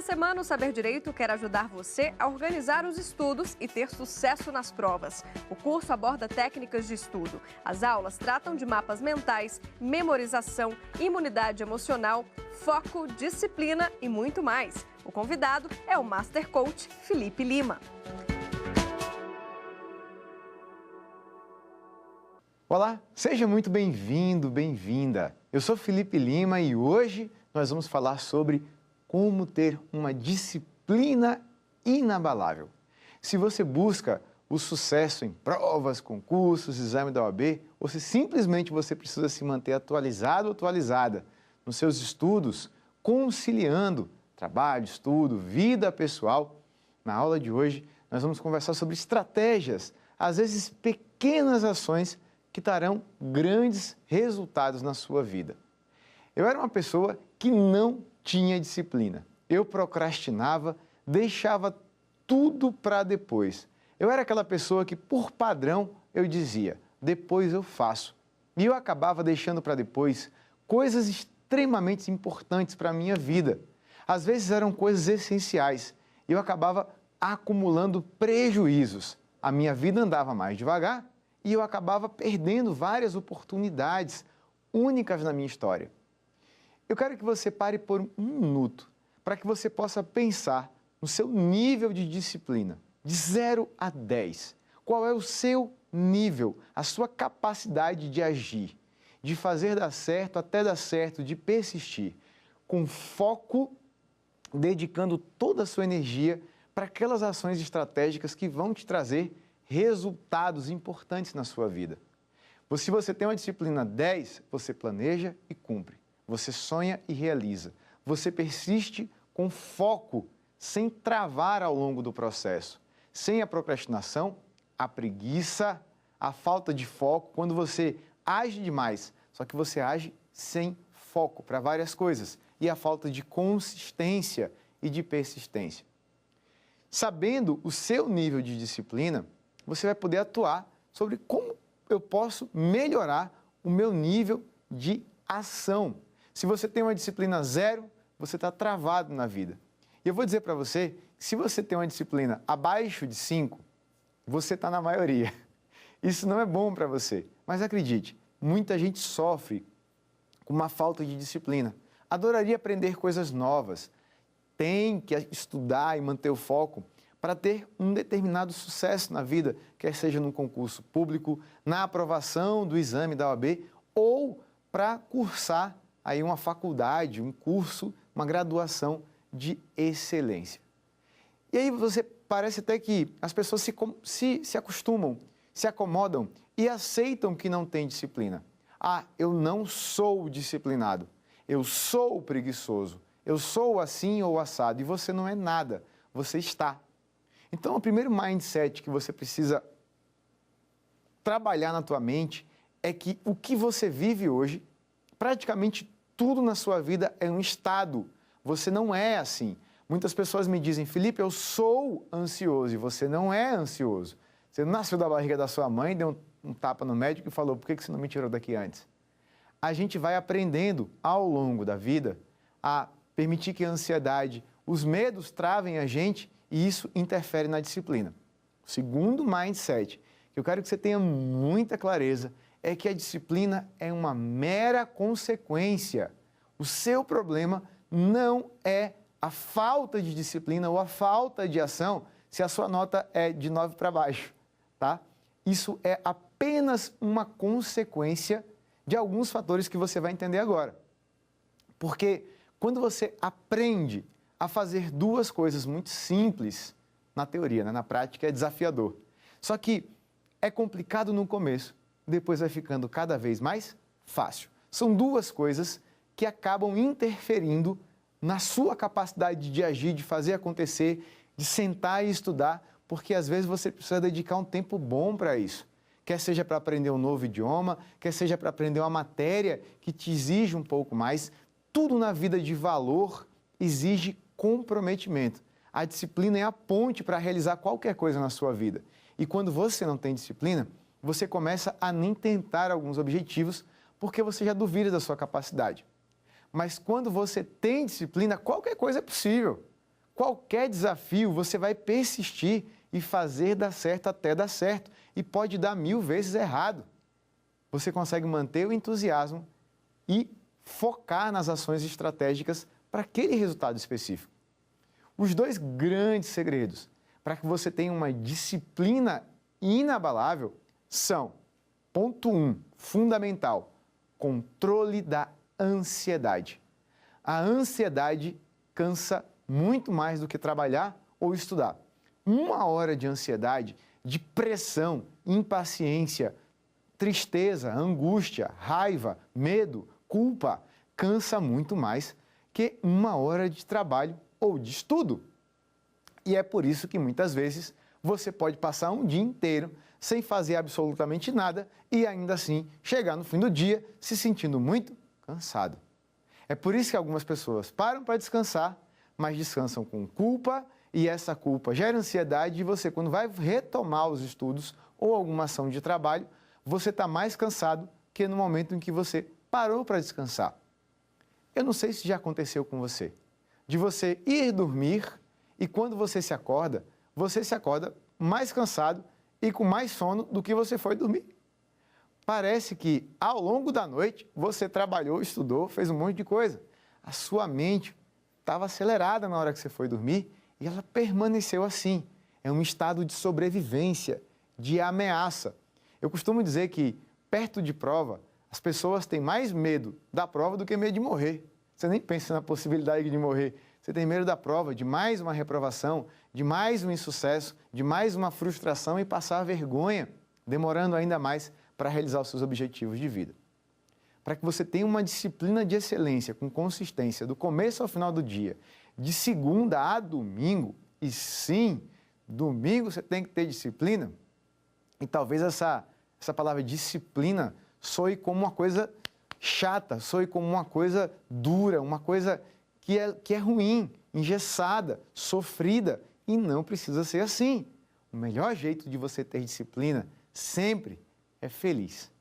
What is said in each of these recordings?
semana, o Saber Direito quer ajudar você a organizar os estudos e ter sucesso nas provas. O curso aborda técnicas de estudo. As aulas tratam de mapas mentais, memorização, imunidade emocional, foco, disciplina e muito mais. O convidado é o Master Coach Felipe Lima. Olá, seja muito bem-vindo, bem-vinda. Eu sou Felipe Lima e hoje nós vamos falar sobre como ter uma disciplina inabalável. Se você busca o sucesso em provas, concursos, exame da OAB, ou se simplesmente você precisa se manter atualizado ou atualizada nos seus estudos, conciliando trabalho, estudo, vida pessoal, na aula de hoje nós vamos conversar sobre estratégias, às vezes pequenas ações que trarão grandes resultados na sua vida. Eu era uma pessoa que não tinha disciplina. Eu procrastinava, deixava tudo para depois. Eu era aquela pessoa que, por padrão, eu dizia, depois eu faço. E eu acabava deixando para depois coisas extremamente importantes para a minha vida. Às vezes eram coisas essenciais. E eu acabava acumulando prejuízos. A minha vida andava mais devagar e eu acabava perdendo várias oportunidades únicas na minha história. Eu quero que você pare por um minuto para que você possa pensar no seu nível de disciplina, de 0 a 10. Qual é o seu nível, a sua capacidade de agir, de fazer dar certo até dar certo, de persistir, com foco, dedicando toda a sua energia para aquelas ações estratégicas que vão te trazer resultados importantes na sua vida. Se você tem uma disciplina 10, você planeja e cumpre. Você sonha e realiza. Você persiste com foco, sem travar ao longo do processo. Sem a procrastinação, a preguiça, a falta de foco, quando você age demais, só que você age sem foco para várias coisas. E a falta de consistência e de persistência. Sabendo o seu nível de disciplina, você vai poder atuar sobre como eu posso melhorar o meu nível de ação. Se você tem uma disciplina 0, você está travado na vida. E eu vou dizer para você, se você tem uma disciplina abaixo de 5, você está na maioria. Isso não é bom para você. Mas acredite, muita gente sofre com uma falta de disciplina. Adoraria aprender coisas novas. Tem que estudar e manter o foco para ter um determinado sucesso na vida, quer seja num concurso público, na aprovação do exame da OAB ou para cursar aí uma faculdade, um curso, uma graduação de excelência. E aí você parece até que as pessoas se acostumam, se acomodam e aceitam que não tem disciplina. Ah, eu não sou disciplinado, eu sou preguiçoso, eu sou assim ou assado, e você não é nada, você está. Então, o primeiro mindset que você precisa trabalhar na tua mente é que o que você vive hoje, praticamente tudo na sua vida é um estado. Você não é assim. Muitas pessoas me dizem, Felipe, eu sou ansioso, e você não é ansioso. Você não nasceu da barriga da sua mãe, deu um tapa no médico e falou, por que você não me tirou daqui antes? A gente vai aprendendo ao longo da vida a permitir que a ansiedade, os medos travem a gente e isso interfere na disciplina. O segundo mindset, que eu quero que você tenha muita clareza, é que a disciplina é uma mera consequência. O seu problema não é a falta de disciplina ou a falta de ação se a sua nota é de 9 para baixo, tá? Isso é apenas uma consequência de alguns fatores que você vai entender agora. Porque quando você aprende a fazer duas coisas muito simples, na teoria, né? Na prática é desafiador. Só que é complicado no começo, depois vai ficando cada vez mais fácil. São duas coisas que acabam interferindo na sua capacidade de agir, de fazer acontecer, de sentar e estudar, porque às vezes você precisa dedicar um tempo bom para isso. Quer seja para aprender um novo idioma, quer seja para aprender uma matéria que te exige um pouco mais. Tudo na vida de valor exige comprometimento. A disciplina é a ponte para realizar qualquer coisa na sua vida. E quando você não tem disciplina, você começa a nem tentar alguns objetivos porque você já duvida da sua capacidade. Mas quando você tem disciplina, qualquer coisa é possível. Qualquer desafio você vai persistir e fazer dar certo até dar certo. E pode dar 1000 vezes errado. Você consegue manter o entusiasmo e focar nas ações estratégicas para aquele resultado específico. Os 2 grandes segredos para que você tenha uma disciplina inabalável são: ponto 1, fundamental, controle da ansiedade. A ansiedade cansa muito mais do que trabalhar ou estudar. 1 hora de ansiedade, de pressão, impaciência, tristeza, angústia, raiva, medo, culpa, cansa muito mais que 1 hora de trabalho ou de estudo. E é por isso que muitas vezes você pode passar um dia inteiro sem fazer absolutamente nada e ainda assim chegar no fim do dia se sentindo muito cansado. É por isso que algumas pessoas param para descansar, mas descansam com culpa e essa culpa gera ansiedade e você, quando vai retomar os estudos ou alguma ação de trabalho, você está mais cansado que no momento em que você parou para descansar. Eu não sei se já aconteceu com você, de você ir dormir e quando você se acorda mais cansado e com mais sono do que você foi dormir. Parece que ao longo da noite você trabalhou, estudou, fez um monte de coisa. A sua mente estava acelerada na hora que você foi dormir e ela permaneceu assim. É um estado de sobrevivência, de ameaça. Eu costumo dizer que, perto de prova, as pessoas têm mais medo da prova do que medo de morrer. Você nem pensa na possibilidade de morrer. Você tem medo da prova, de mais uma reprovação, de mais um insucesso, de mais uma frustração e passar vergonha, demorando ainda mais para realizar os seus objetivos de vida. Para que você tenha uma disciplina de excelência, com consistência, do começo ao final do dia, de segunda a domingo, e sim, domingo você tem que ter disciplina, e talvez essa palavra disciplina soe como uma coisa chata, soe como uma coisa dura, uma coisa que é ruim, engessada, sofrida, e não precisa ser assim. O melhor jeito de você ter disciplina sempre é feliz.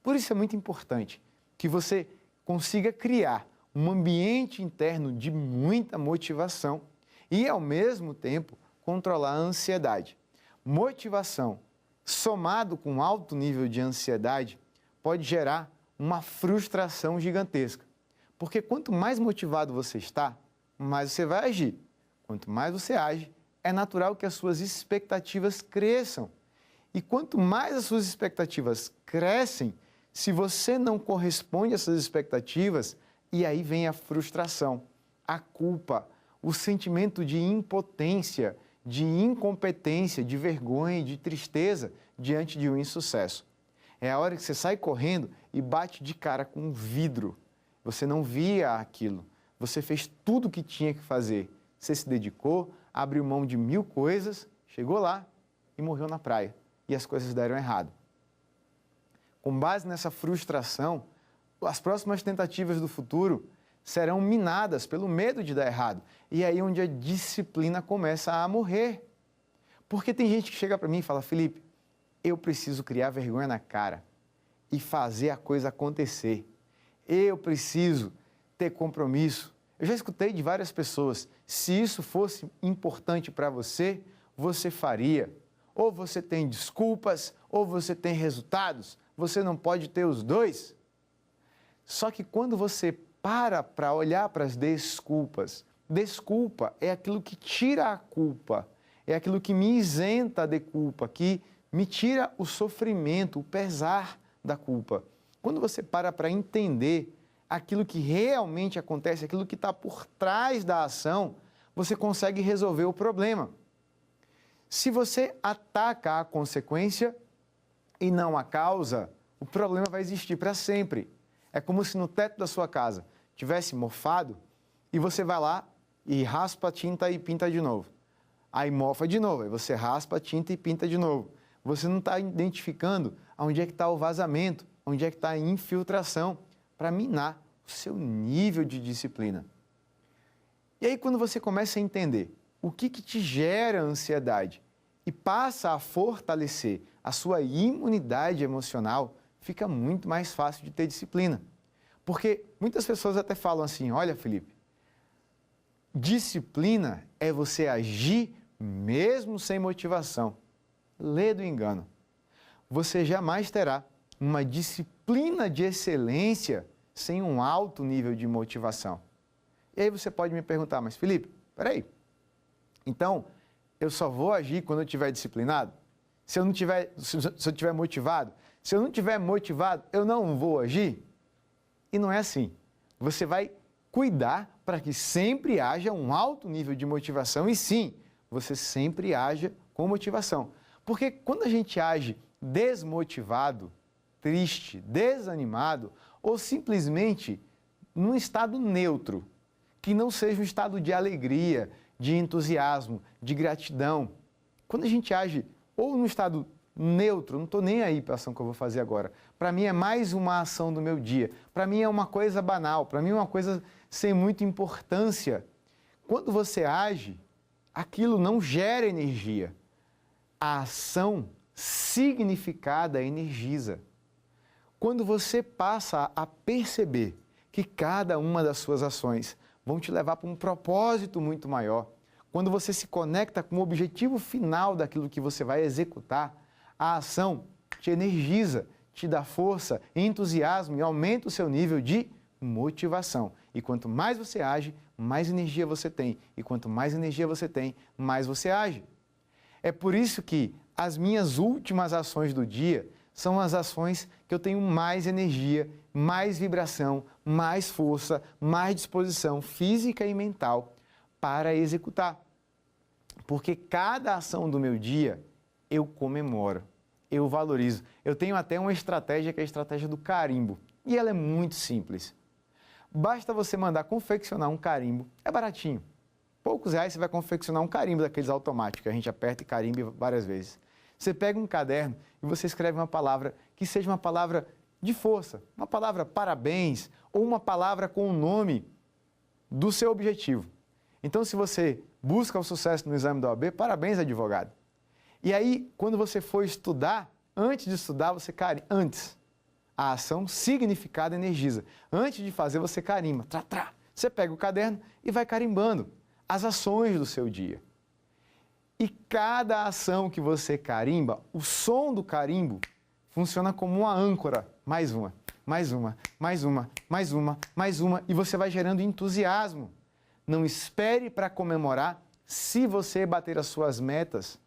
Por isso é muito importante que você consiga criar um ambiente interno de muita motivação e, ao mesmo tempo, controlar a ansiedade. Motivação somado com alto nível de ansiedade pode gerar uma frustração gigantesca. Porque quanto mais motivado você está, mais você vai agir. Quanto mais você age, é natural que as suas expectativas cresçam. E quanto mais as suas expectativas crescem, se você não corresponde a essas expectativas, e aí vem a frustração, a culpa, o sentimento de impotência, de incompetência, de vergonha e de tristeza diante de um insucesso. É a hora que você sai correndo e bate de cara com um vidro. Você não via aquilo, você fez tudo o que tinha que fazer. Você se dedicou, abriu mão de 1000 coisas, chegou lá e morreu na praia. E as coisas deram errado. Com base nessa frustração, as próximas tentativas do futuro serão minadas pelo medo de dar errado. E é aí onde a disciplina começa a morrer. Porque tem gente que chega para mim e fala: Felipe, eu preciso criar vergonha na cara e fazer a coisa acontecer. Eu preciso ter compromisso. Eu já escutei de várias pessoas: se isso fosse importante para você, você faria. Ou você tem desculpas, ou você tem resultados. Você não pode ter os dois. Só que quando você para olhar para as desculpas, desculpa é aquilo que tira a culpa, é aquilo que me isenta de culpa, que me tira o sofrimento, o pesar da culpa. Quando você para entender aquilo que realmente acontece, aquilo que está por trás da ação, você consegue resolver o problema. Se você ataca a consequência e não a causa, o problema vai existir para sempre. É como se no teto da sua casa tivesse mofado e você vai lá e raspa a tinta e pinta de novo. Aí mofa de novo, aí você raspa a tinta e pinta de novo. Você não está identificando onde é que está o vazamento, onde é que está a infiltração, para minar o seu nível de disciplina. E aí quando você começa a entender o que te gera ansiedade e passa a fortalecer a sua imunidade emocional, fica muito mais fácil de ter disciplina. Porque muitas pessoas até falam assim: olha, Felipe, disciplina é você agir mesmo sem motivação. Lê do engano. Você jamais terá uma disciplina de excelência sem um alto nível de motivação. E aí você pode me perguntar, mas Felipe, peraí, então eu só vou agir quando eu estiver disciplinado? Se eu estiver motivado? Se eu não estiver motivado, eu não vou agir? E não é assim. Você vai cuidar para que sempre haja um alto nível de motivação e sim, você sempre haja com motivação. Porque quando a gente age desmotivado, triste, desanimado ou simplesmente num estado neutro, que não seja um estado de alegria, de entusiasmo, de gratidão. Quando a gente age ou num estado neutro, não estou nem aí para a ação que eu vou fazer agora. Para mim é mais uma ação do meu dia. Para mim é uma coisa banal, para mim é uma coisa sem muita importância. Quando você age, aquilo não gera energia. A ação significada energiza. Quando você passa a perceber que cada uma das suas ações vão te levar para um propósito muito maior, quando você se conecta com o objetivo final daquilo que você vai executar, a ação te energiza, te dá força, entusiasmo e aumenta o seu nível de motivação. E quanto mais você age, mais energia você tem. E quanto mais energia você tem, mais você age. É por isso que as minhas últimas ações do dia são as ações que eu tenho mais energia, mais vibração, mais força, mais disposição física e mental para executar. Porque cada ação do meu dia eu comemoro, eu valorizo. Eu tenho até uma estratégia que é a estratégia do carimbo. E ela é muito simples. Basta você mandar confeccionar um carimbo, é baratinho. Poucos reais você vai confeccionar um carimbo daqueles automáticos, que a gente aperta e carimba várias vezes. Você pega um caderno e você escreve uma palavra que seja uma palavra de força, uma palavra parabéns ou uma palavra com o nome do seu objetivo. Então, se você busca o sucesso no exame da OAB, parabéns, advogado. E aí, quando você for estudar, antes de estudar, você carimba. Antes, a ação significada energiza. Antes de fazer, você carimba. Você pega o caderno e vai carimbando as ações do seu dia. E cada ação que você carimba, o som do carimbo funciona como uma âncora. Mais uma, mais uma, mais uma, mais uma, mais uma. E você vai gerando entusiasmo. Não espere para comemorar se você bater as suas metas,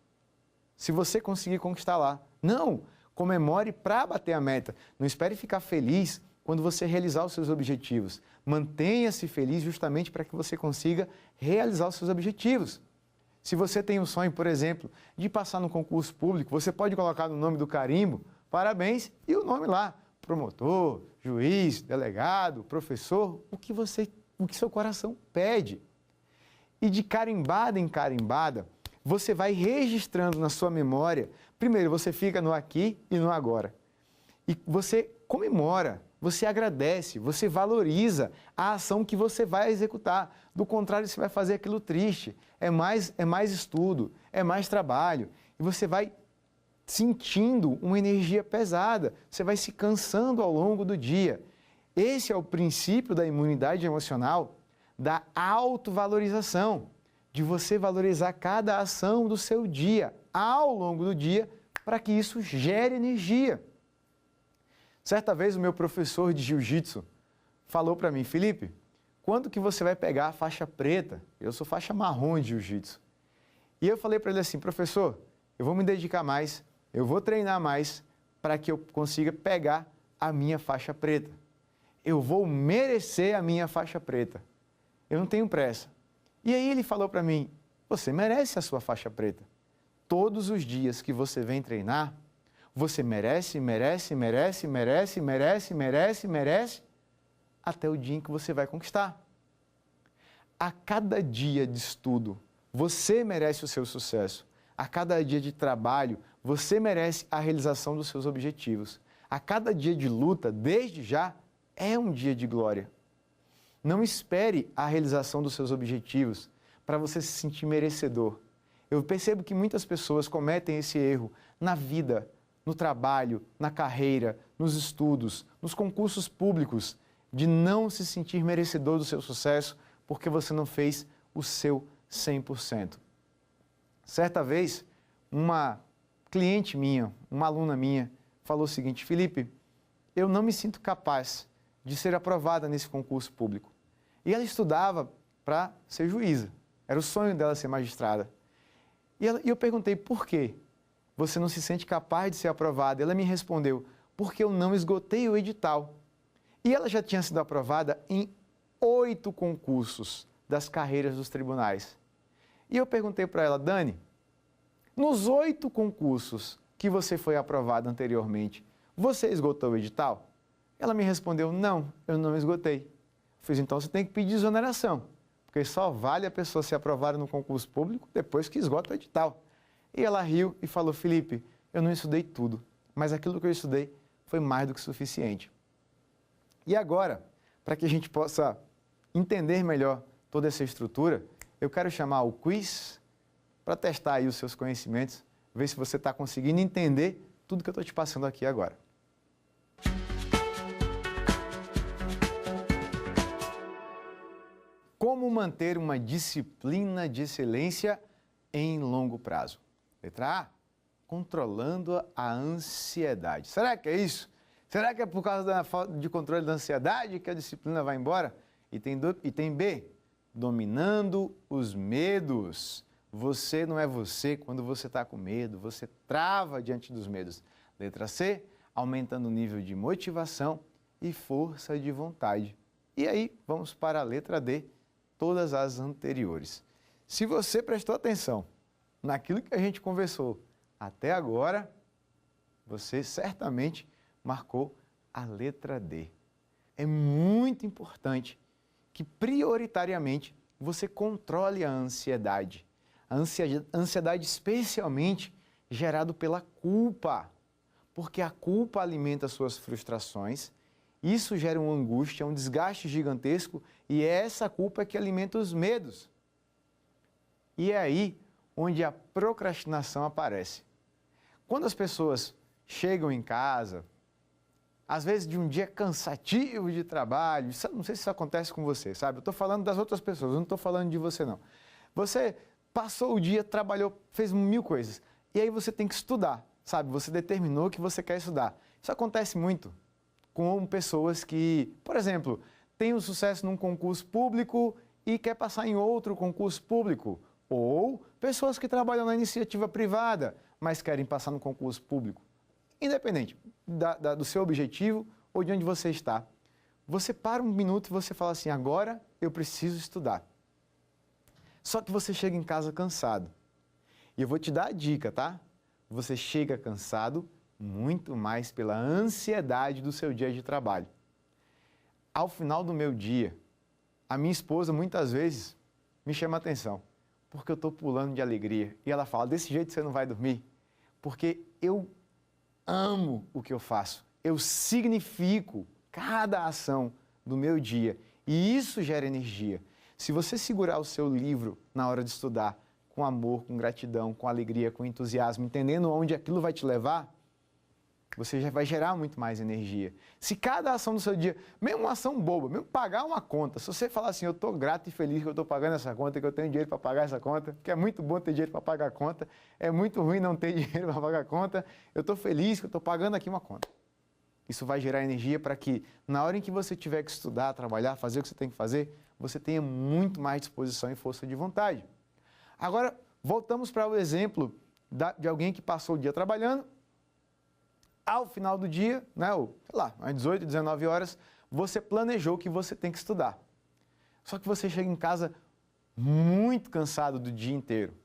se você conseguir conquistar lá. Não, comemore para bater a meta. Não espere ficar feliz quando você realizar os seus objetivos. Mantenha-se feliz justamente para que você consiga realizar os seus objetivos. Se você tem um sonho, por exemplo, de passar no concurso público, você pode colocar no nome do carimbo, parabéns, e o nome lá, promotor, juiz, delegado, professor, o que seu coração pede. E de carimbada em carimbada, você vai registrando na sua memória, primeiro você fica no aqui e no agora. E você comemora, você agradece, você valoriza a ação que você vai executar. Do contrário, você vai fazer aquilo triste. É mais estudo, é mais trabalho. E você vai sentindo uma energia pesada. Você vai se cansando ao longo do dia. Esse é o princípio da imunidade emocional, da autovalorização, de você valorizar cada ação do seu dia, ao longo do dia, para que isso gere energia. Certa vez o meu professor de jiu-jitsu falou para mim, Felipe, quando que você vai pegar a faixa preta? Eu sou faixa marrom de jiu-jitsu. E eu falei para ele assim, professor, eu vou me dedicar mais, eu vou treinar mais para que eu consiga pegar a minha faixa preta. Eu vou merecer a minha faixa preta. Eu não tenho pressa. E aí ele falou para mim, você merece a sua faixa preta. Todos os dias que você vem treinar, você merece, merece, merece, merece, merece, merece, merece, até o dia em que você vai conquistar. A cada dia de estudo, você merece o seu sucesso. A cada dia de trabalho, você merece a realização dos seus objetivos. A cada dia de luta, desde já, é um dia de glória. Não espere a realização dos seus objetivos para você se sentir merecedor. Eu percebo que muitas pessoas cometem esse erro na vida, no trabalho, na carreira, nos estudos, nos concursos públicos, de não se sentir merecedor do seu sucesso porque você não fez o seu 100%. Certa vez, uma cliente minha, uma aluna minha, falou o seguinte: Felipe, eu não me sinto capaz de ser aprovada nesse concurso público. E ela estudava para ser juíza, era o sonho dela ser magistrada. E eu perguntei: por quê você não se sente capaz de ser aprovada? Ela me respondeu: porque eu não esgotei o edital. E ela já tinha sido aprovada em 8 concursos das carreiras dos tribunais. E eu perguntei para ela: Dani, nos 8 concursos que você foi aprovada anteriormente, você esgotou o edital? Ela me respondeu: não, eu não esgotei. Eu fiz: então você tem que pedir exoneração, porque só vale a pessoa ser aprovada no concurso público depois que esgota o edital. E ela riu e falou: Felipe, eu não estudei tudo, mas aquilo que eu estudei foi mais do que suficiente. E agora, para que a gente possa entender melhor toda essa estrutura, eu quero chamar o quiz para testar aí os seus conhecimentos, ver se você está conseguindo entender tudo que eu estou te passando aqui agora. Como manter uma disciplina de excelência em longo prazo? Letra A, controlando a ansiedade. Será que é isso? Será que é por causa da falta de controle da ansiedade que a disciplina vai embora? E tem B, dominando os medos. Você não é você quando você está com medo, você trava diante dos medos. Letra C, aumentando o nível de motivação e força de vontade. E aí, vamos para a letra D, todas as anteriores. Se você prestou atenção naquilo que a gente conversou até agora, você certamente marcou a letra D. É muito importante que, prioritariamente, você controle a ansiedade. A ansiedade especialmente gerada pela culpa, porque a culpa alimenta suas frustrações, isso gera uma angústia, um desgaste gigantesco, e é essa culpa que alimenta os medos. E é aí onde a procrastinação aparece. Quando as pessoas chegam em casa, às vezes de um dia cansativo de trabalho, não sei se isso acontece com você, sabe? Eu estou falando das outras pessoas, eu não estou falando de você, não. Você passou o dia, trabalhou, fez 1000 coisas, e aí você tem que estudar, sabe? Você determinou que você quer estudar. Isso acontece muito com pessoas que, por exemplo, têm um sucesso num concurso público e quer passar em outro concurso público. Ou pessoas que trabalham na iniciativa privada, mas querem passar no concurso público. Independente do seu objetivo ou de onde você está. Você para um minuto e você fala assim: agora eu preciso estudar. Só que você chega em casa cansado. E eu vou te dar a dica, tá? Você chega cansado muito mais pela ansiedade do seu dia de trabalho. Ao final do meu dia, a minha esposa muitas vezes me chama a atenção, porque eu estou pulando de alegria. E ela fala: desse jeito você não vai dormir, porque eu amo o que eu faço. Eu significo cada ação do meu dia e isso gera energia. Se você segurar o seu livro na hora de estudar com amor, com gratidão, com alegria, com entusiasmo, entendendo onde aquilo vai te levar, você já vai gerar muito mais energia. Se cada ação do seu dia, mesmo uma ação boba, mesmo pagar uma conta, se você falar assim: eu estou grato e feliz que eu estou pagando essa conta, que eu tenho dinheiro para pagar essa conta, porque é muito bom ter dinheiro para pagar a conta, é muito ruim não ter dinheiro para pagar a conta, eu estou feliz que eu estou pagando aqui uma conta. Isso vai gerar energia para que, na hora em que você tiver que estudar, trabalhar, fazer o que você tem que fazer, você tenha muito mais disposição e força de vontade. Agora, voltamos para o exemplo de alguém que passou o dia trabalhando. Ao final do dia, né, sei lá, às 18, 19 horas, você planejou que você tem que estudar. Só que você chega em casa muito cansado do dia inteiro.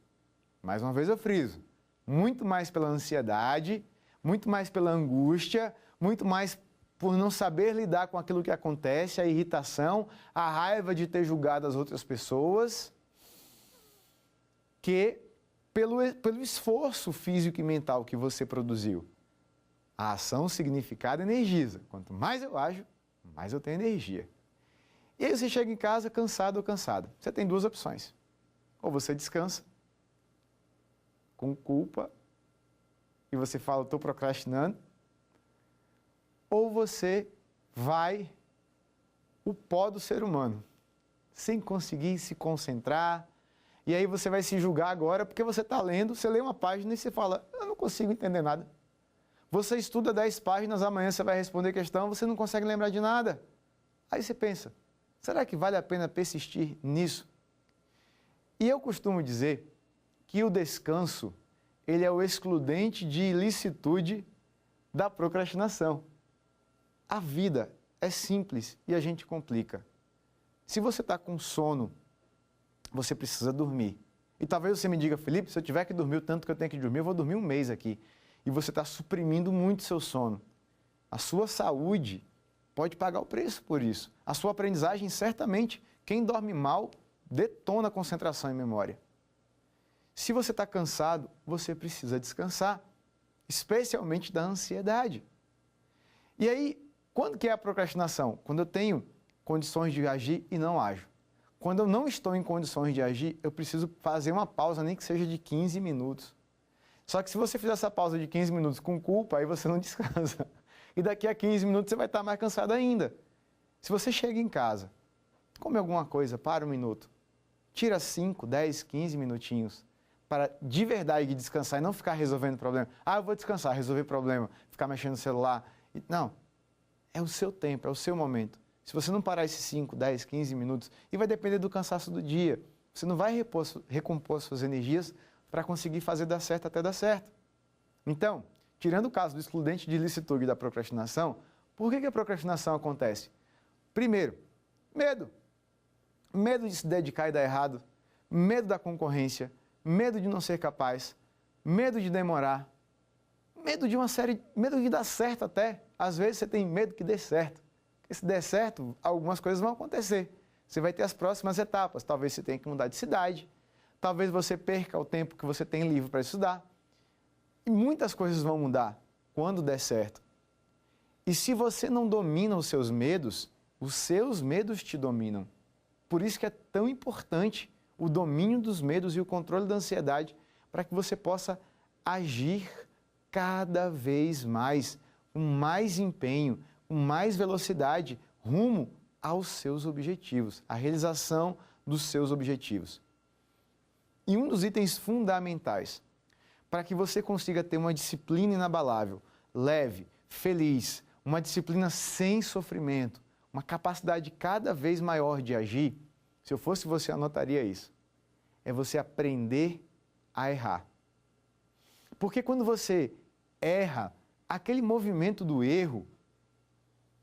Mais uma vez eu friso, muito mais pela ansiedade, muito mais pela angústia, muito mais por não saber lidar com aquilo que acontece, a irritação, a raiva de ter julgado as outras pessoas, que pelo esforço físico e mental que você produziu. A ação, significado, energiza. Quanto mais eu ajo, mais eu tenho energia. E aí você chega em casa cansado ou cansada. Você tem 2 opções. Ou você descansa, com culpa, e você fala: estou procrastinando. Ou você vai o pó do ser humano. sem conseguir se concentrar. E aí você vai se julgar agora porque você está lendo, você lê uma página e você fala, eu não consigo entender nada. Você estuda 10 páginas, amanhã você vai responder questão, você não consegue lembrar de nada. Aí você pensa, será que vale a pena persistir nisso? E eu costumo dizer que o descanso, ele é o excludente de ilicitude da procrastinação. A vida é simples e a gente complica. Se você está com sono, você precisa dormir. E talvez você me diga, Felipe, se eu tiver que dormir o tanto que eu tenho que dormir, eu vou dormir um mês aqui. E você está suprimindo muito seu sono. A sua saúde pode pagar o preço por isso. A sua aprendizagem, certamente, quem dorme mal, detona a concentração e memória. Se você está cansado, você precisa descansar, especialmente da ansiedade. E aí, quando que é a procrastinação? Quando eu tenho condições de agir e não ajo. Quando eu não estou em condições de agir, eu preciso fazer uma pausa, nem que seja de 15 minutos. Só que se você fizer essa pausa de 15 minutos com culpa, aí você não descansa. E daqui a 15 minutos você vai estar mais cansado ainda. Se você chega em casa, come alguma coisa, para um minuto, tira 5, 10, 15 minutinhos para de verdade descansar e não ficar resolvendo problema. Ah, eu vou descansar, resolver problema, ficar mexendo no celular. Não, é o seu tempo, é o seu momento. Se você não parar esses 5, 10, 15 minutos, e vai depender do cansaço do dia, você não vai recompor suas energias para conseguir fazer dar certo até dar certo. Então, tirando o caso do excludente de ilicitude e da procrastinação, por que a procrastinação acontece? Primeiro, medo. Medo de se dedicar e dar errado, medo da concorrência, medo de não ser capaz, medo de demorar, medo de dar certo até. Às vezes você tem medo que dê certo. Porque se der certo, algumas coisas vão acontecer. Você vai ter as próximas etapas. Talvez você tenha que mudar de cidade, talvez você perca o tempo que você tem livre para estudar. E muitas coisas vão mudar quando der certo. E se você não domina os seus medos te dominam. Por isso que é tão importante o domínio dos medos e o controle da ansiedade para que você possa agir cada vez mais, com mais empenho, com mais velocidade, rumo aos seus objetivos, à realização dos seus objetivos. E um dos itens fundamentais para que você consiga ter uma disciplina inabalável, leve, feliz, uma disciplina sem sofrimento, uma capacidade cada vez maior de agir, se eu fosse você, anotaria isso. É você aprender a errar. Porque quando você erra, aquele movimento do erro,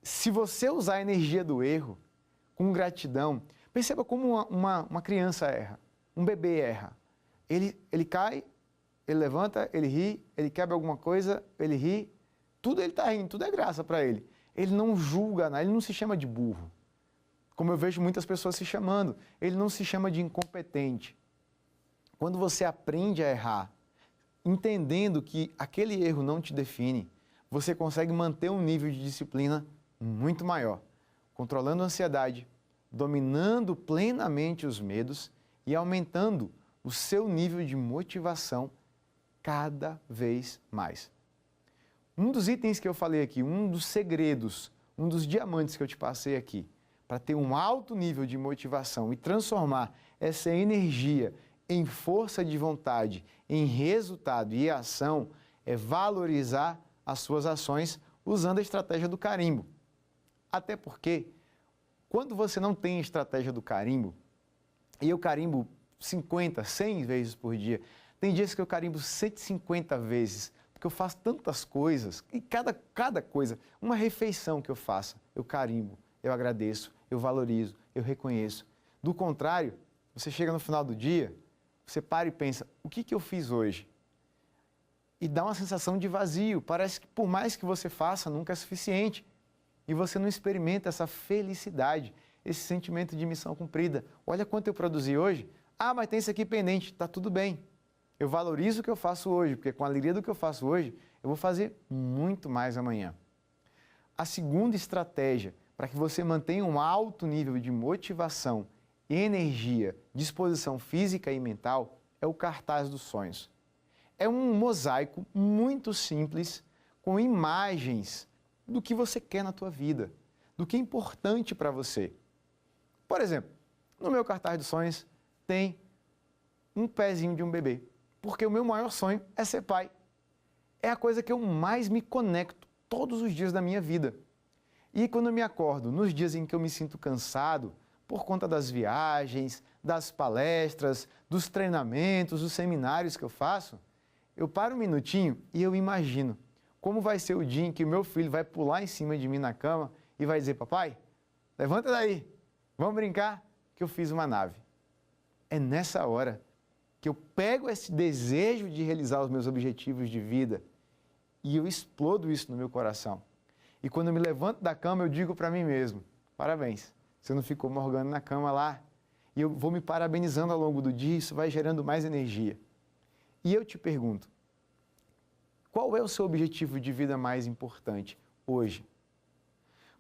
se você usar a energia do erro com gratidão, perceba como uma criança erra, um bebê erra. Ele cai, ele levanta, ele ri, ele quebra alguma coisa, ele ri, tudo ele está rindo, tudo é graça para ele. Ele não julga nada, ele não se chama de burro, como eu vejo muitas pessoas se chamando. Ele não se chama de incompetente. Quando você aprende a errar, entendendo que aquele erro não te define, você consegue manter um nível de disciplina muito maior, controlando a ansiedade, dominando plenamente os medos e aumentando o seu nível de motivação cada vez mais. Um dos itens que eu falei aqui, um dos segredos, um dos diamantes que eu te passei aqui, para ter um alto nível de motivação e transformar essa energia em força de vontade, em resultado e ação, é valorizar as suas ações usando a estratégia do carimbo. Até porque, quando você não tem a estratégia do carimbo, e eu carimbo 50, 100 vezes por dia, tem dias que eu carimbo 150 vezes, porque eu faço tantas coisas, e cada coisa, uma refeição que eu faça, eu carimbo, eu agradeço, eu valorizo, eu reconheço. Do contrário, você chega no final do dia, você para e pensa, o que eu fiz hoje? E dá uma sensação de vazio, parece que por mais que você faça, nunca é suficiente. E você não experimenta essa felicidade, esse sentimento de missão cumprida. Olha quanto eu produzi hoje. Ah, mas tem isso aqui pendente, está tudo bem. Eu valorizo o que eu faço hoje, porque com a alegria do que eu faço hoje, eu vou fazer muito mais amanhã. A segunda estratégia para que você mantenha um alto nível de motivação, energia, disposição física e mental é o cartaz dos sonhos. É um mosaico muito simples, com imagens do que você quer na tua vida, do que é importante para você. Por exemplo, No meu cartaz dos sonhos tem um pezinho de um bebê, porque o meu maior sonho é ser pai. É a coisa que eu mais me conecto todos os dias da minha vida. E quando eu me acordo, nos dias em que eu me sinto cansado, por conta das viagens, das palestras, dos treinamentos, dos seminários que eu faço, eu paro um minutinho e eu imagino como vai ser o dia em que o meu filho vai pular em cima de mim na cama e vai dizer: papai, levanta daí, vamos brincar que eu fiz uma nave. É nessa hora que eu pego esse desejo de realizar os meus objetivos de vida e eu explodo isso no meu coração. E quando eu me levanto da cama, eu digo para mim mesmo: parabéns, você não ficou morgando na cama lá. E eu vou me parabenizando ao longo do dia, isso vai gerando mais energia. E eu te pergunto, qual é o seu objetivo de vida mais importante hoje?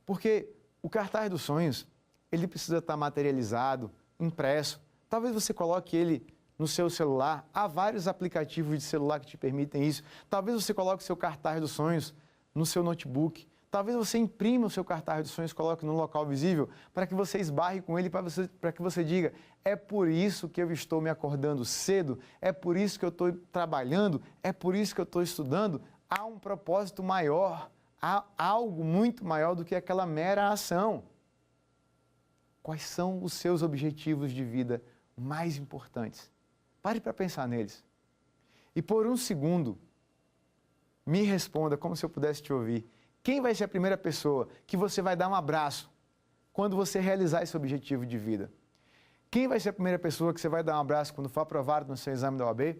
Porque o cartaz dos sonhos, ele precisa estar materializado, impresso. Talvez você coloque ele no seu celular. Há vários aplicativos de celular que te permitem isso. Talvez você coloque o seu cartaz dos sonhos no seu notebook. Talvez você imprima o seu cartaz dos sonhos, coloque num local visível, para que você esbarre com ele, para que você diga: é por isso que eu estou me acordando cedo, é por isso que eu estou trabalhando, é por isso que eu estou estudando. Há um propósito maior, há algo muito maior do que aquela mera ação. Quais são os seus objetivos de vida mais importantes? Pare para pensar neles. E por um segundo, me responda como se eu pudesse te ouvir. Quem vai ser a primeira pessoa que você vai dar um abraço quando você realizar esse objetivo de vida? Quem vai ser a primeira pessoa que você vai dar um abraço quando for aprovado no seu exame da OAB?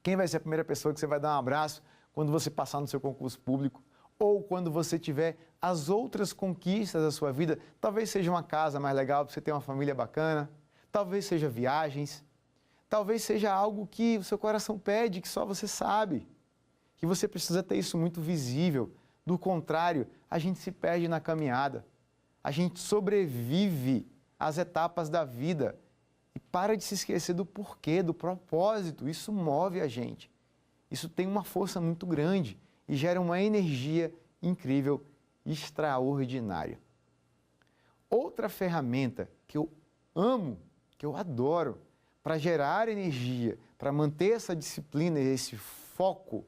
Quem vai ser a primeira pessoa que você vai dar um abraço quando você passar no seu concurso público? Ou quando você tiver as outras conquistas da sua vida? Talvez seja uma casa mais legal para você ter uma família bacana. Talvez seja viagens. Talvez seja algo que o seu coração pede, que só você sabe. Que você precisa ter isso muito visível. Do contrário, a gente se perde na caminhada. A gente sobrevive às etapas da vida e para de se esquecer do porquê, do propósito. Isso move a gente. Isso tem uma força muito grande e gera uma energia incrível, extraordinária. Outra ferramenta que eu amo, que eu adoro, para gerar energia, para manter essa disciplina e esse foco,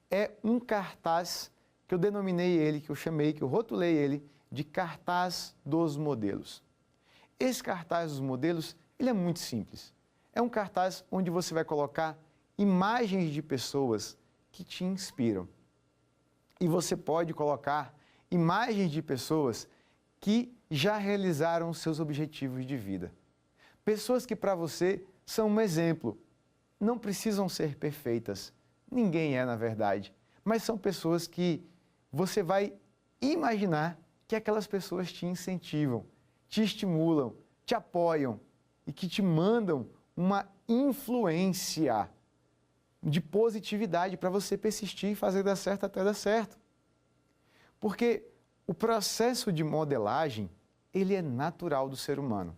é um cartaz que eu denominei ele, que eu chamei, que eu rotulei ele de cartaz dos modelos. Esse cartaz dos modelos, ele é muito simples. É um cartaz onde você vai colocar imagens de pessoas que te inspiram. E você pode colocar imagens de pessoas que já realizaram seus objetivos de vida. Pessoas que para você são um exemplo. Não precisam ser perfeitas. Ninguém é, na verdade. Mas são pessoas que você vai imaginar que aquelas pessoas te incentivam, te estimulam, te apoiam e que te mandam uma influência de positividade para você persistir e fazer dar certo até dar certo. Porque o processo de modelagem, ele é natural do ser humano.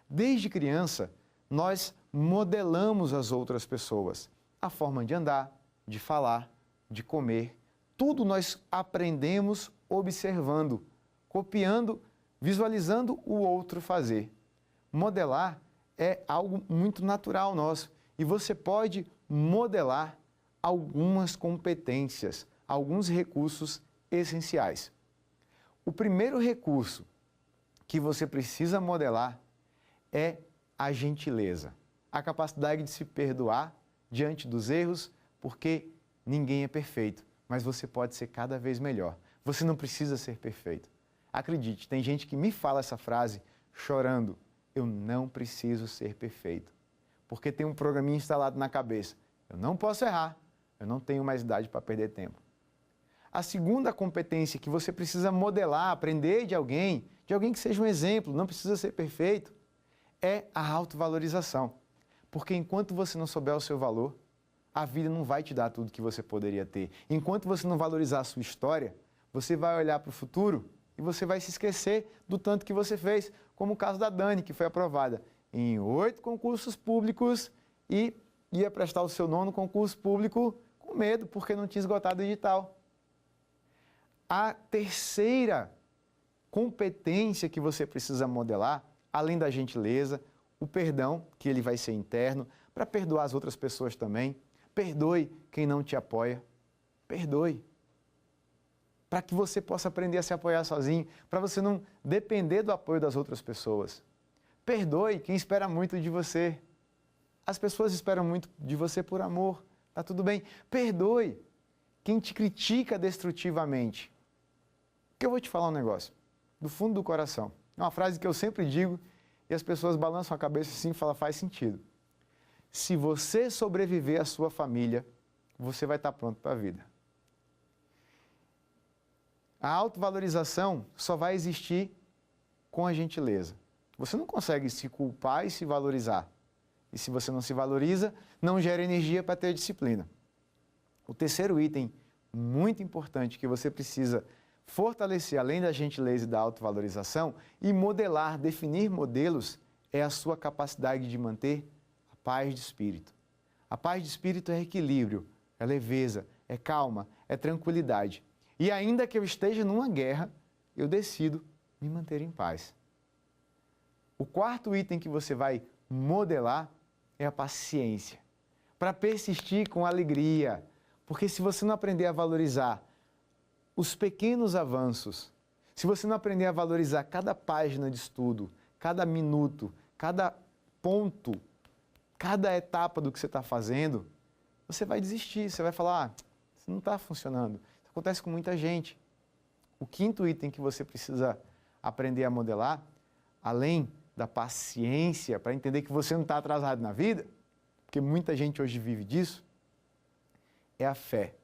Desde criança, nós modelamos as outras pessoas. A forma de andar, de falar, de comer. Tudo nós aprendemos observando, copiando, visualizando o outro fazer. Modelar é algo muito natural nosso e você pode modelar algumas competências, alguns recursos essenciais. O primeiro recurso que você precisa modelar é a gentileza, a capacidade de se perdoar diante dos erros, porque ninguém é perfeito. Mas você pode ser cada vez melhor. Você não precisa ser perfeito. Acredite, tem gente que me fala essa frase chorando: eu não preciso ser perfeito. Porque tem um programinha instalado na cabeça: eu não posso errar, eu não tenho mais idade para perder tempo. A segunda competência que você precisa modelar, aprender de alguém que seja um exemplo, não precisa ser perfeito, é a autovalorização. Porque enquanto você não souber o seu valor, a vida não vai te dar tudo que você poderia ter. Enquanto você não valorizar a sua história, você vai olhar para o futuro e você vai se esquecer do tanto que você fez, como o caso da Dani, que foi aprovada em 8 concursos públicos e ia prestar o seu 9º concurso público com medo, porque não tinha esgotado o edital. A terceira competência que você precisa modelar além da gentileza, o perdão, que ele vai ser interno, para perdoar as outras pessoas também. Perdoe quem não te apoia. Perdoe. Para que você possa aprender a se apoiar sozinho, para você não depender do apoio das outras pessoas. Perdoe quem espera muito de você. As pessoas esperam muito de você por amor, tá tudo bem. Perdoe quem te critica destrutivamente. Porque eu vou te falar um negócio, do fundo do coração. É uma frase que eu sempre digo e as pessoas balançam a cabeça assim e falam, faz sentido. Se você sobreviver à sua família, você vai estar pronto para a vida. A autovalorização só vai existir com a gentileza. Você não consegue se culpar e se valorizar. E se você não se valoriza, não gera energia para ter disciplina. O terceiro item muito importante que você precisa fortalecer, além da gentileza e da autovalorização, e modelar, definir modelos, é a sua capacidade de manter a paz de espírito. A paz de espírito é equilíbrio, é leveza, é calma, é tranquilidade. E ainda que eu esteja numa guerra, eu decido me manter em paz. O quarto item que você vai modelar é a paciência, para persistir com alegria, porque se você não aprender a valorizar os pequenos avanços, se você não aprender a valorizar cada página de estudo, cada minuto, cada ponto, cada etapa do que você está fazendo, você vai desistir, você vai falar, isso não está funcionando. Isso acontece com muita gente. O quinto item que você precisa aprender a modelar, além da paciência, para entender que você não está atrasado na vida, porque muita gente hoje vive disso, é a fé.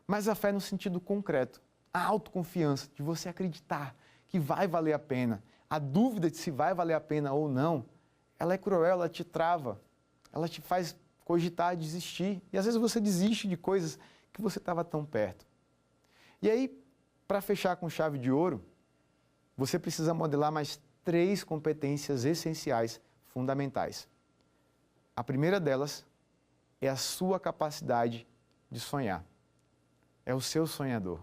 Mas a fé no sentido concreto, a autoconfiança de você acreditar que vai valer a pena. A dúvida de se vai valer a pena ou não, ela é cruel, ela te trava, ela te faz cogitar, desistir. E às vezes você desiste de coisas que você estava tão perto. E aí, para fechar com chave de ouro, você precisa modelar mais 3 competências essenciais, fundamentais. A primeira delas é a sua capacidade de sonhar. É o seu sonhador.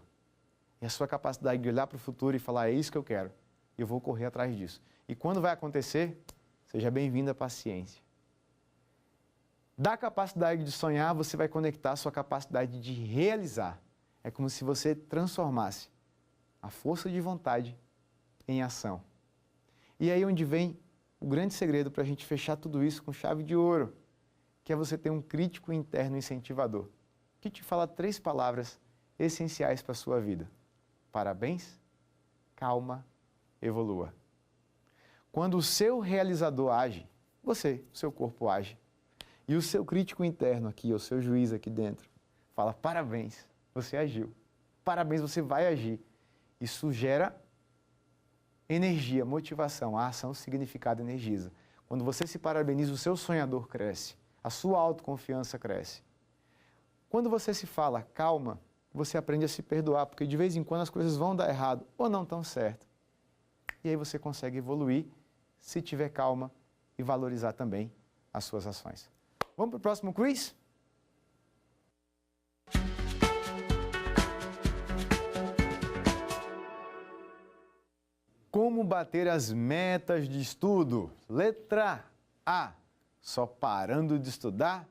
É a sua capacidade de olhar para o futuro e falar, é isso que eu quero. E eu vou correr atrás disso. E quando vai acontecer, seja bem-vindo à paciência. Da capacidade de sonhar, você vai conectar a sua capacidade de realizar. É como se você transformasse a força de vontade em ação. E aí onde vem o grande segredo para a gente fechar tudo isso com chave de ouro, que é você ter um crítico interno incentivador, que te fala 3 palavras essenciais para a sua vida. Parabéns, calma, evolua. Quando o seu realizador age, você, o seu corpo age, e o seu crítico interno aqui, o seu juiz aqui dentro, fala parabéns, você agiu. Parabéns, você vai agir. Isso gera energia, motivação. A ação, significado, energiza. Quando você se parabeniza, o seu sonhador cresce. A sua autoconfiança cresce. Quando você se fala calma, você aprende a se perdoar, porque de vez em quando as coisas vão dar errado ou não tão certo. E aí você consegue evoluir se tiver calma e valorizar também as suas ações. Vamos para o próximo quiz? Como bater as metas de estudo? Letra A. Só parando de estudar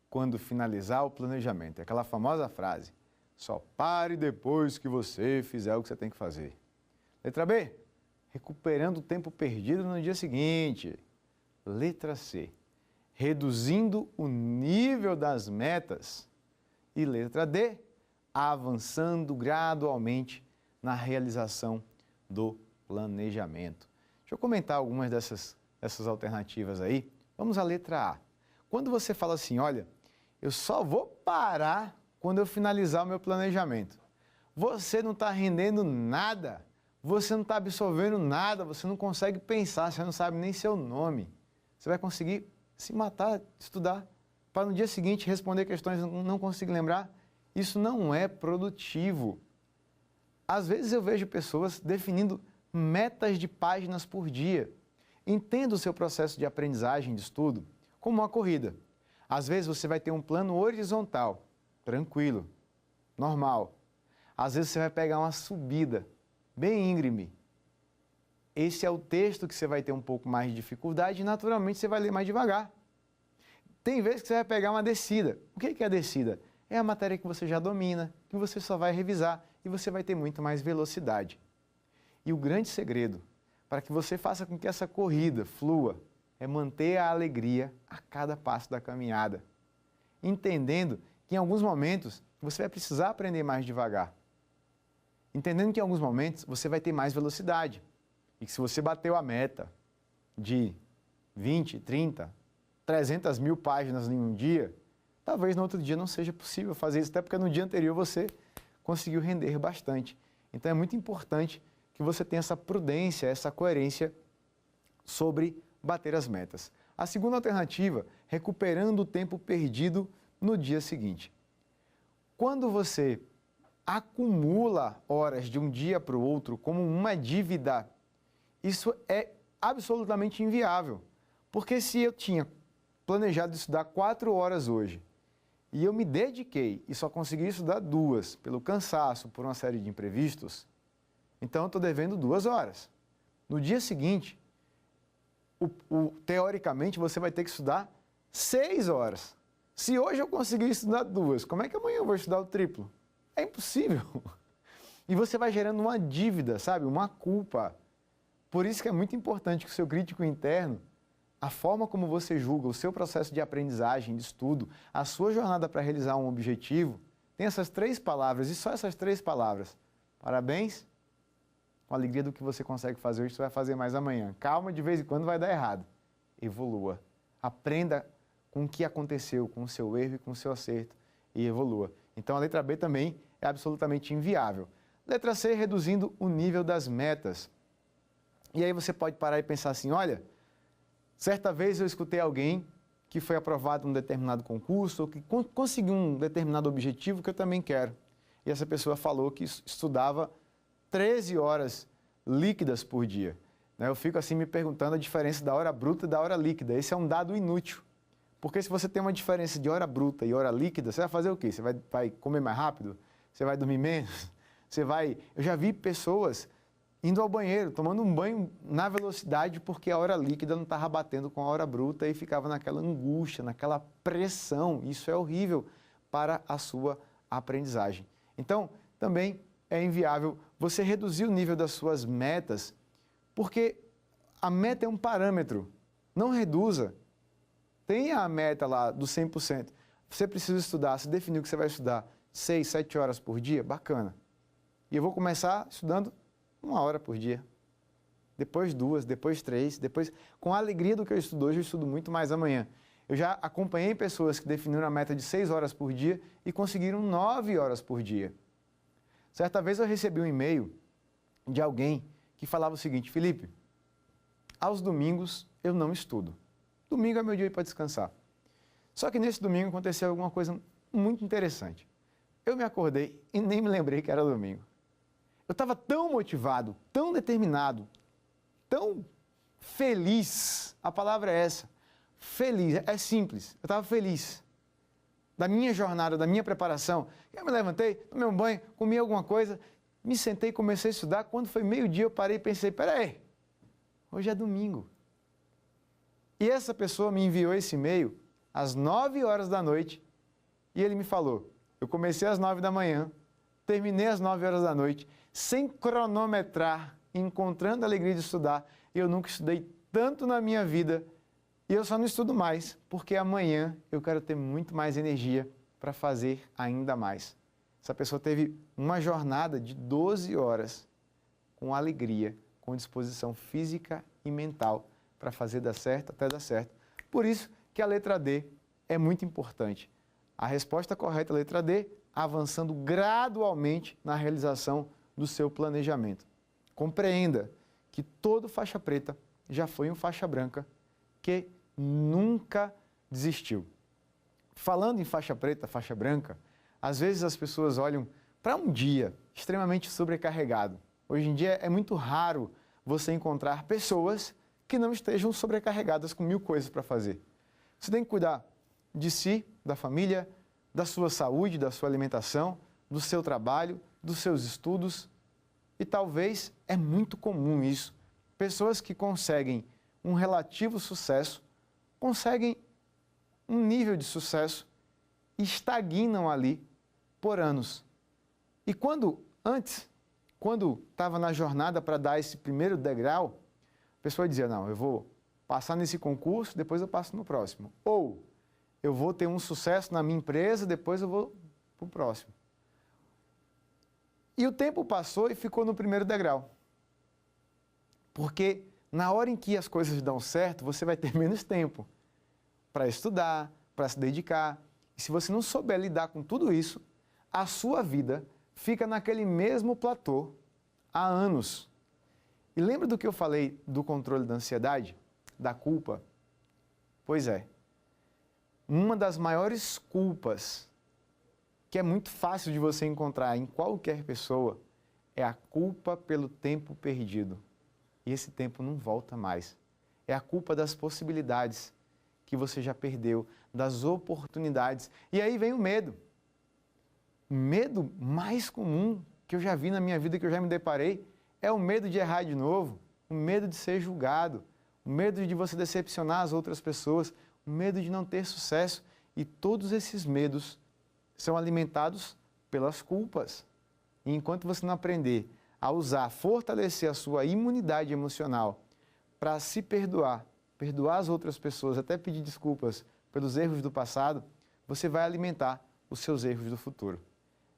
quando finalizar o planejamento. É aquela famosa frase. Só pare depois que você fizer o que você tem que fazer. Letra B. Recuperando o tempo perdido no dia seguinte. Letra C. Reduzindo o nível das metas. E letra D. Avançando gradualmente na realização do planejamento. Deixa eu comentar algumas dessas alternativas aí. Vamos à letra A. Quando você fala assim, olha, eu só vou parar quando eu finalizar o meu planejamento. Você não está rendendo nada, você não está absorvendo nada, você não consegue pensar, você não sabe nem seu nome. Você vai conseguir se matar, estudar, para no dia seguinte responder questões e não conseguir lembrar. Isso não é produtivo. Às vezes eu vejo pessoas definindo metas de páginas por dia. Entenda o seu processo de aprendizagem, de estudo, como uma corrida. Às vezes você vai ter um plano horizontal, tranquilo, normal. Às vezes você vai pegar uma subida bem íngreme. esse é o texto que você vai ter um pouco mais de dificuldade e naturalmente você vai ler mais devagar. Tem vezes que você vai pegar uma descida. O que é a descida? É a matéria que você já domina, que você só vai revisar e você vai ter muito mais velocidade. E o grande segredo para que você faça com que essa corrida flua é manter a alegria a cada passo da caminhada, entendendo que em alguns momentos você vai precisar aprender mais devagar, entendendo que em alguns momentos você vai ter mais velocidade e que se você bateu a meta de 20, 30, 300 mil páginas em um dia, talvez no outro dia não seja possível fazer isso, até porque no dia anterior você conseguiu render bastante. Então é muito importante que você tenha essa prudência, essa coerência sobre bater as metas. A segunda alternativa, recuperando o tempo perdido no dia seguinte. Quando você acumula horas de um dia para o outro como uma dívida, isso é absolutamente inviável. Porque se eu tinha planejado estudar 4 horas hoje e eu me dediquei e só consegui estudar 2 pelo cansaço, por uma série de imprevistos, então eu estou devendo 2 horas. No dia seguinte, teoricamente, você vai ter que estudar 6 horas. Se hoje eu conseguir estudar 2, como é que amanhã eu vou estudar o triplo? É impossível. E você vai gerando uma dívida, sabe? Uma culpa. Por isso que é muito importante que o seu crítico interno, a forma como você julga o seu processo de aprendizagem, de estudo, a sua jornada para realizar um objetivo, tem essas 3 palavras, e só essas 3 palavras. Parabéns, com a alegria do que você consegue fazer hoje, você vai fazer mais amanhã. Calma, de vez em quando vai dar errado. Evolua. Aprenda com o que aconteceu, com o seu erro e com o seu acerto, e evolua. Então a letra B também é absolutamente inviável. Letra C, reduzindo o nível das metas. E aí você pode parar e pensar assim, olha, certa vez eu escutei alguém que foi aprovado num determinado concurso ou que conseguiu um determinado objetivo que eu também quero. E essa pessoa falou que estudava 13 horas líquidas por dia. Eu fico assim me perguntando a diferença da hora bruta e da hora líquida. Esse é um dado inútil. Porque se você tem uma diferença de hora bruta e hora líquida, você vai fazer o quê? Você vai comer mais rápido? Você vai dormir menos? Eu já vi pessoas indo ao banheiro, tomando um banho na velocidade porque a hora líquida não estava batendo com a hora bruta e ficava naquela angústia, naquela pressão. Isso é horrível para a sua aprendizagem. Então, também é inviável você reduzir o nível das suas metas, porque a meta é um parâmetro. Não reduza. Tenha a meta lá do 100%. Você precisa estudar, se definiu que você vai estudar 6, 7 horas por dia, bacana. E eu vou começar estudando 1 hora por dia. Depois 2, depois 3, depois... Com a alegria do que eu estudo hoje, eu estudo muito mais amanhã. Eu já acompanhei pessoas que definiram a meta de 6 horas por dia e conseguiram 9 horas por dia. Certa vez eu recebi um e-mail de alguém que falava o seguinte, Felipe, aos domingos eu não estudo. Domingo é meu dia para descansar. Só que nesse domingo aconteceu alguma coisa muito interessante. Eu me acordei e nem me lembrei que era domingo. Eu estava tão motivado, tão determinado, tão feliz, a palavra é essa, feliz, é simples, eu estava feliz da minha jornada, da minha preparação. Eu me levantei, tomei um banho, comi alguma coisa, me sentei e comecei a estudar. Quando foi meio-dia eu parei e pensei, peraí, hoje é domingo. E essa pessoa me enviou esse e-mail às 9 horas da noite e ele me falou, eu comecei às 9 da manhã, terminei às 9 horas da noite, sem cronometrar, encontrando a alegria de estudar. Eu nunca estudei tanto na minha vida e eu só não estudo mais, porque amanhã eu quero ter muito mais energia para fazer ainda mais. Essa pessoa teve uma jornada de 12 horas com alegria, com disposição física e mental para fazer dar certo até dar certo. Por isso que a letra D é muito importante. A resposta correta é a letra D, avançando gradualmente na realização do seu planejamento. Compreenda que todo faixa preta já foi um faixa branca que nunca desistiu. Falando em faixa preta, faixa branca, às vezes as pessoas olham para um dia extremamente sobrecarregado. Hoje em dia é muito raro você encontrar pessoas que não estejam sobrecarregadas com 1000 coisas para fazer. Você tem que cuidar de si, da família, da sua saúde, da sua alimentação, do seu trabalho, dos seus estudos. E talvez é muito comum isso pessoas que conseguem um relativo sucesso, conseguem um nível de sucesso e estagnam ali por anos. E quando estava na jornada para dar esse primeiro degrau, a pessoa dizia, não, eu vou passar nesse concurso, depois eu passo no próximo. Ou eu vou ter um sucesso na minha empresa, depois eu vou para o próximo. E o tempo passou e ficou no primeiro degrau. Porque na hora em que as coisas dão certo, você vai ter menos tempo para estudar, para se dedicar. E se você não souber lidar com tudo isso, a sua vida fica naquele mesmo platô há anos. E lembra do que eu falei do controle da ansiedade, da culpa? Pois é, uma das maiores culpas que é muito fácil de você encontrar em qualquer pessoa é a culpa pelo tempo perdido. E esse tempo não volta mais. É a culpa das possibilidades que você já perdeu, das oportunidades. E aí vem o medo. O medo mais comum que eu já vi na minha vida, que eu já me deparei, é o medo de errar de novo, o medo de ser julgado, o medo de você decepcionar as outras pessoas, o medo de não ter sucesso. E todos esses medos são alimentados pelas culpas. E enquanto você não aprender a usar, fortalecer a sua imunidade emocional para se perdoar, perdoar as outras pessoas, até pedir desculpas pelos erros do passado, você vai alimentar os seus erros do futuro.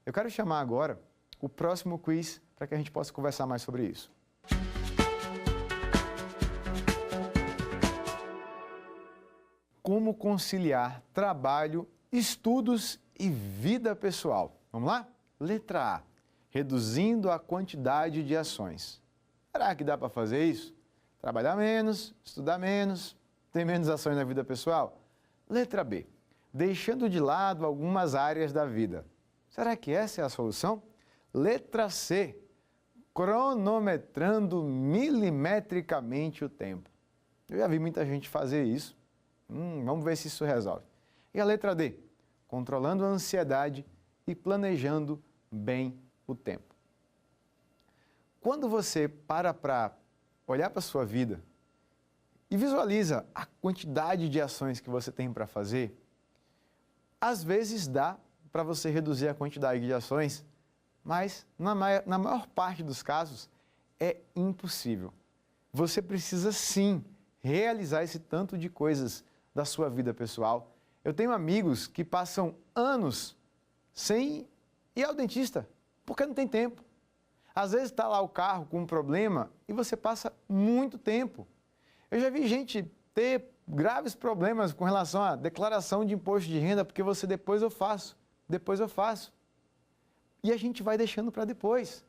Eu quero chamar agora o próximo quiz para que a gente possa conversar mais sobre isso. Como conciliar trabalho, estudos e vida pessoal? Vamos lá? Letra A. Reduzindo a quantidade de ações. Será que dá para fazer isso? Trabalhar menos, estudar menos, ter menos ações na vida pessoal? Letra B. Deixando de lado algumas áreas da vida. Será que essa é a solução? Letra C. Cronometrando milimetricamente o tempo. Eu já vi muita gente fazer isso. Vamos ver se isso resolve. E a letra D. Controlando a ansiedade e planejando bem o tempo. Quando você para olhar para a sua vida e visualiza a quantidade de ações que você tem para fazer, às vezes dá para você reduzir a quantidade de ações, mas na maior parte dos casos é impossível. Você precisa sim realizar esse tanto de coisas da sua vida pessoal. Eu tenho amigos que passam anos sem ir ao dentista, porque não tem tempo. Às vezes está lá o carro com um problema e você passa muito tempo. Eu já vi gente ter graves problemas com relação à declaração de imposto de renda, porque você depois eu faço. E a gente vai deixando para depois.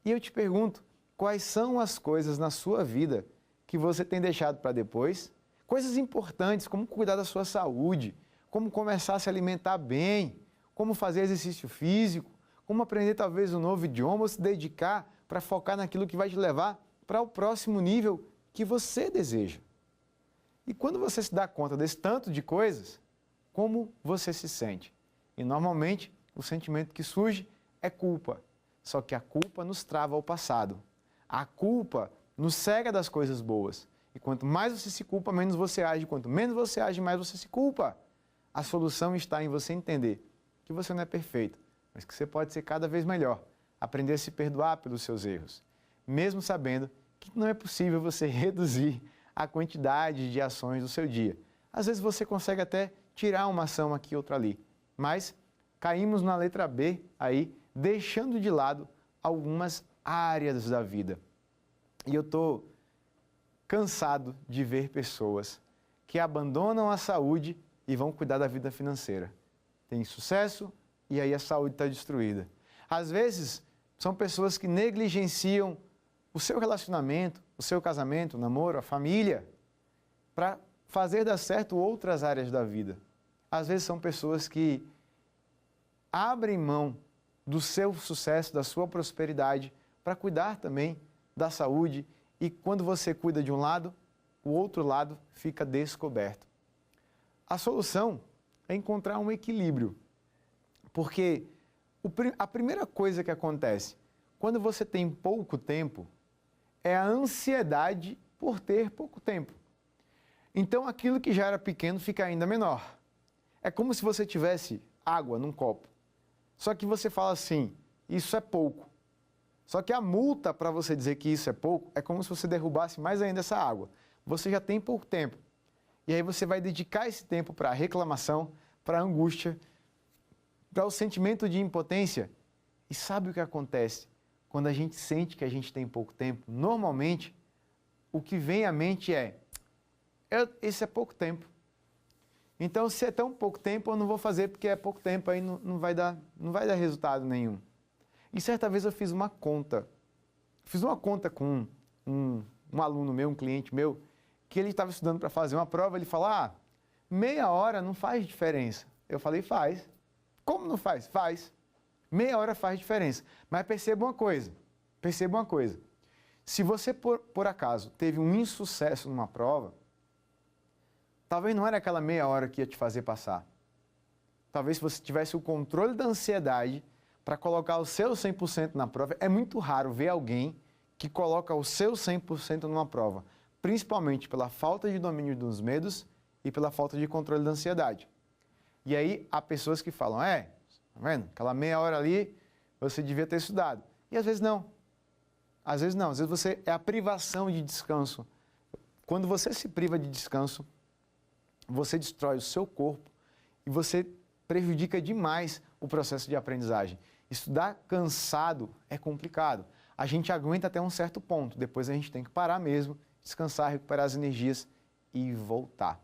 E eu te pergunto, quais são as coisas na sua vida que você tem deixado para depois? Coisas importantes, como cuidar da sua saúde, como começar a se alimentar bem, como fazer exercício físico, como aprender talvez um novo idioma, ou se dedicar para focar naquilo que vai te levar para o próximo nível que você deseja. E quando você se dá conta desse tanto de coisas, como você se sente? E normalmente o sentimento que surge é culpa. Só que a culpa nos trava ao passado. A culpa nos cega das coisas boas. E quanto mais você se culpa, menos você age. Quanto menos você age, mais você se culpa. A solução está em você entender que você não é perfeito, mas que você pode ser cada vez melhor. Aprender a se perdoar pelos seus erros. Mesmo sabendo que não é possível você reduzir a quantidade de ações do seu dia. Às vezes você consegue até tirar uma ação aqui e outra ali. Mas caímos na letra B aí, deixando de lado algumas áreas da vida. E eu estou cansado de ver pessoas que abandonam a saúde e vão cuidar da vida financeira. Tem sucesso e aí a saúde está destruída. Às vezes, são pessoas que negligenciam o seu relacionamento, o seu casamento, o namoro, a família, para fazer dar certo outras áreas da vida. Às vezes são pessoas que abrem mão do seu sucesso, da sua prosperidade, para cuidar também da saúde. E quando você cuida de um lado, o outro lado fica descoberto. A solução é encontrar um equilíbrio. Porque a primeira coisa que acontece, quando você tem pouco tempo, é a ansiedade por ter pouco tempo. Então, aquilo que já era pequeno fica ainda menor. É como se você tivesse água num copo. Só que você fala assim, isso é pouco. Só que a multa para você dizer que isso é pouco é como se você derrubasse mais ainda essa água. Você já tem pouco tempo. E aí você vai dedicar esse tempo para a reclamação, para a angústia, para o sentimento de impotência. E sabe o que acontece? Quando a gente sente que a gente tem pouco tempo, normalmente o que vem à mente é, esse é pouco tempo. Então, se é tão pouco tempo, eu não vou fazer porque é pouco tempo, aí não vai dar resultado nenhum. E certa vez eu fiz uma conta. Fiz uma conta com um aluno meu, um cliente meu, que ele estava estudando para fazer uma prova, ele falou, meia hora não faz diferença. Eu falei, faz. Como não faz? Faz. Meia hora faz diferença. Mas perceba uma coisa. Se você, por acaso, teve um insucesso numa prova, talvez não era aquela meia hora que ia te fazer passar. Talvez se você tivesse o controle da ansiedade para colocar o seu 100% na prova. É muito raro ver alguém que coloca o seu 100% numa prova, principalmente pela falta de domínio dos medos e pela falta de controle da ansiedade. E aí há pessoas que falam, tá vendo? Aquela meia hora ali você devia ter estudado. E às vezes não. Às vezes você é a privação de descanso. Quando você se priva de descanso, você destrói o seu corpo e você prejudica demais o processo de aprendizagem. Estudar cansado é complicado. A gente aguenta até um certo ponto, depois a gente tem que parar mesmo, descansar, recuperar as energias e voltar.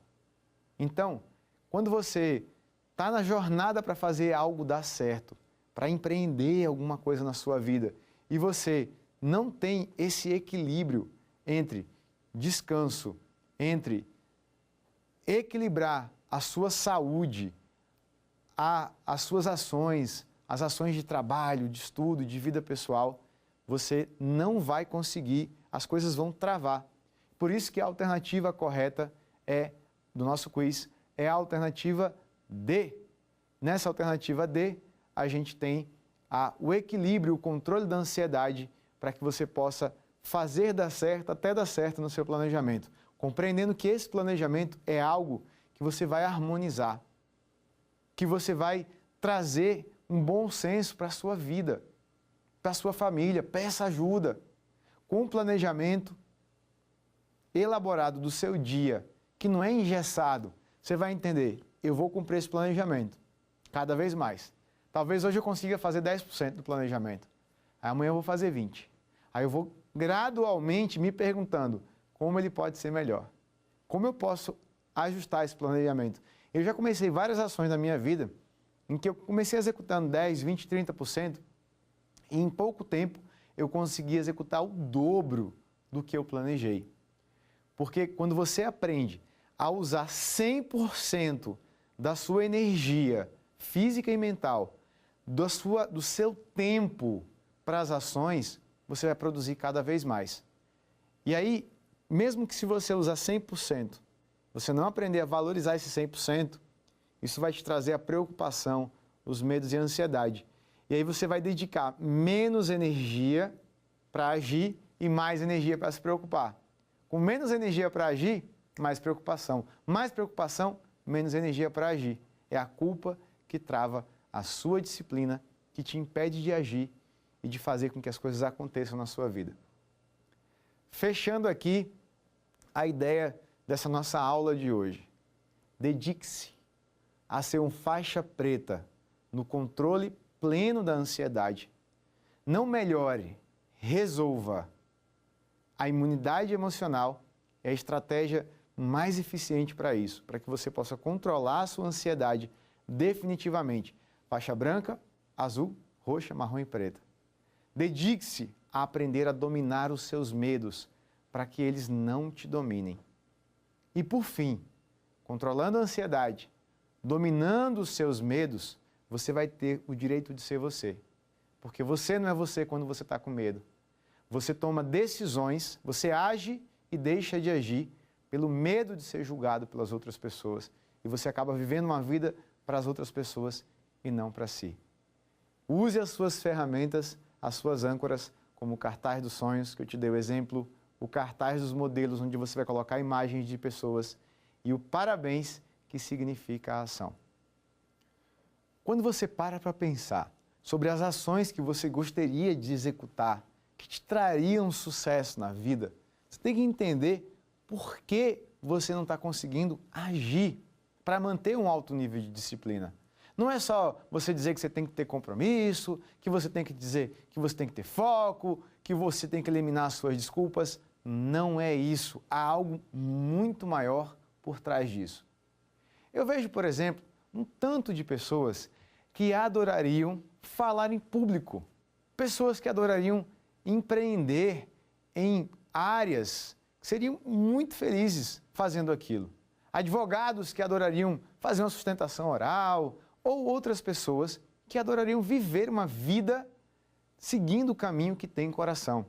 Então, quando você está na jornada para fazer algo dar certo, para empreender alguma coisa na sua vida, e você não tem esse equilíbrio entre descanso, entre equilibrar a sua saúde, as suas ações, as ações de trabalho, de estudo, de vida pessoal, você não vai conseguir, as coisas vão travar. Por isso que a alternativa correta do nosso quiz é a alternativa D. Nessa alternativa D, a gente tem o equilíbrio, o controle da ansiedade para que você possa fazer dar certo, até dar certo no seu planejamento. Compreendendo que esse planejamento é algo que você vai harmonizar, que você vai trazer um bom senso para a sua vida, para a sua família. Peça ajuda. Com o planejamento elaborado do seu dia, que não é engessado, você vai entender, eu vou cumprir esse planejamento cada vez mais. Talvez hoje eu consiga fazer 10% do planejamento. Aí amanhã eu vou fazer 20%. Aí eu vou gradualmente me perguntando como ele pode ser melhor. Como eu posso ajustar esse planejamento? Eu já comecei várias ações na minha vida em que eu comecei executando 10%, 20%, 30% e em pouco tempo eu consegui executar o dobro do que eu planejei. Porque quando você aprende a usar 100% da sua energia física e mental, do seu tempo para as ações, você vai produzir cada vez mais. E aí, mesmo que se você usar 100%, você não aprender a valorizar esse 100%, isso vai te trazer a preocupação, os medos e a ansiedade. E aí você vai dedicar menos energia para agir e mais energia para se preocupar. Com menos energia para agir, mais preocupação. Mais preocupação, menos energia para agir. É a culpa que trava a sua disciplina, que te impede de agir e de fazer com que as coisas aconteçam na sua vida. Fechando aqui a ideia dessa nossa aula de hoje. Dedique-se a ser um faixa preta no controle pleno da ansiedade. Não melhore, resolva. A imunidade emocional é a estratégia mais eficiente para isso, para que você possa controlar a sua ansiedade definitivamente. Faixa branca, azul, roxa, marrom e preta. Dedique-se a aprender a dominar os seus medos, para que eles não te dominem. E por fim, controlando a ansiedade, dominando os seus medos, você vai ter o direito de ser você. Porque você não é você quando você está com medo. Você toma decisões, você age e deixa de agir pelo medo de ser julgado pelas outras pessoas. E você acaba vivendo uma vida para as outras pessoas e não para si. Use as suas ferramentas, as suas âncoras como o cartaz dos sonhos, que eu te dei o exemplo, o cartaz dos modelos, onde você vai colocar imagens de pessoas, e o parabéns, que significa a ação. Quando você para pensar sobre as ações que você gostaria de executar, que te trariam sucesso na vida, você tem que entender por que você não está conseguindo agir para manter um alto nível de disciplina. Não é só você dizer que você tem que ter compromisso, que você tem que dizer que você tem que ter foco, que você tem que eliminar as suas desculpas. Não é isso. Há algo muito maior por trás disso. Eu vejo, por exemplo, um tanto de pessoas que adorariam falar em público. Pessoas que adorariam empreender em áreas que seriam muito felizes fazendo aquilo. Advogados que adorariam fazer uma sustentação oral, ou outras pessoas que adorariam viver uma vida seguindo o caminho que tem coração.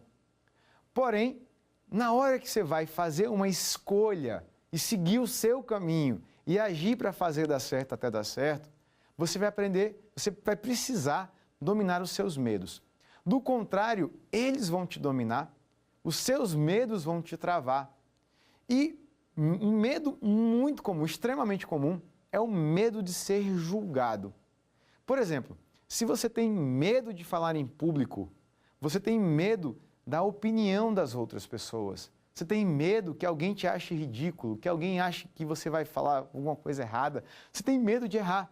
Porém, na hora que você vai fazer uma escolha e seguir o seu caminho e agir para fazer dar certo até dar certo, você vai aprender, você vai precisar dominar os seus medos. Do contrário, eles vão te dominar, os seus medos vão te travar. E um medo muito comum, extremamente comum, é o medo de ser julgado. Por exemplo, se você tem medo de falar em público, você tem medo da opinião das outras pessoas, você tem medo que alguém te ache ridículo, que alguém ache que você vai falar alguma coisa errada, você tem medo de errar.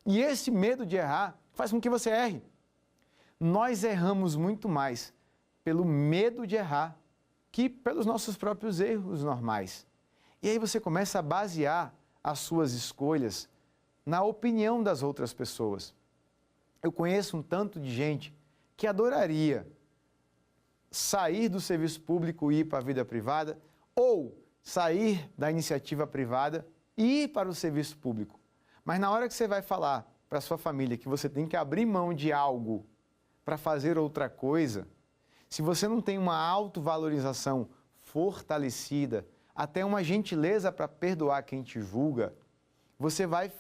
E esse medo de errar faz com que você erre. Nós erramos muito mais pelo medo de errar que pelos nossos próprios erros normais. E aí você começa a basear as suas escolhas na opinião das outras pessoas. Eu conheço um tanto de gente que adoraria sair do serviço público e ir para a vida privada, ou sair da iniciativa privada e ir para o serviço público. Mas na hora que você vai falar para a sua família que você tem que abrir mão de algo para fazer outra coisa, se você não tem uma autovalorização fortalecida, até uma gentileza para perdoar quem te julga, você vai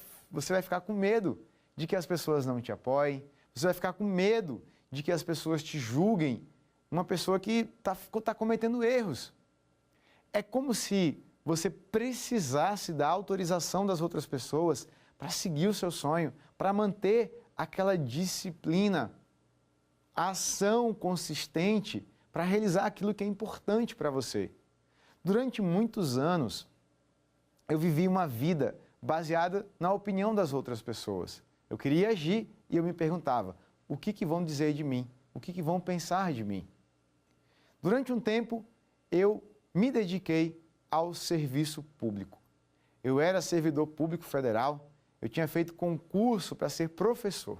ficar com medo de que as pessoas não te apoiem, você vai ficar com medo de que as pessoas te julguem uma pessoa que está cometendo erros. É como se você precisasse da autorização das outras pessoas para seguir o seu sonho, para manter aquela disciplina, a ação consistente para realizar aquilo que é importante para você. Durante muitos anos, eu vivi uma vida baseada na opinião das outras pessoas. Eu queria agir e eu me perguntava, o que vão dizer de mim? O que vão pensar de mim? Durante um tempo, eu me dediquei ao serviço público. Eu era servidor público federal, eu tinha feito concurso para ser professor.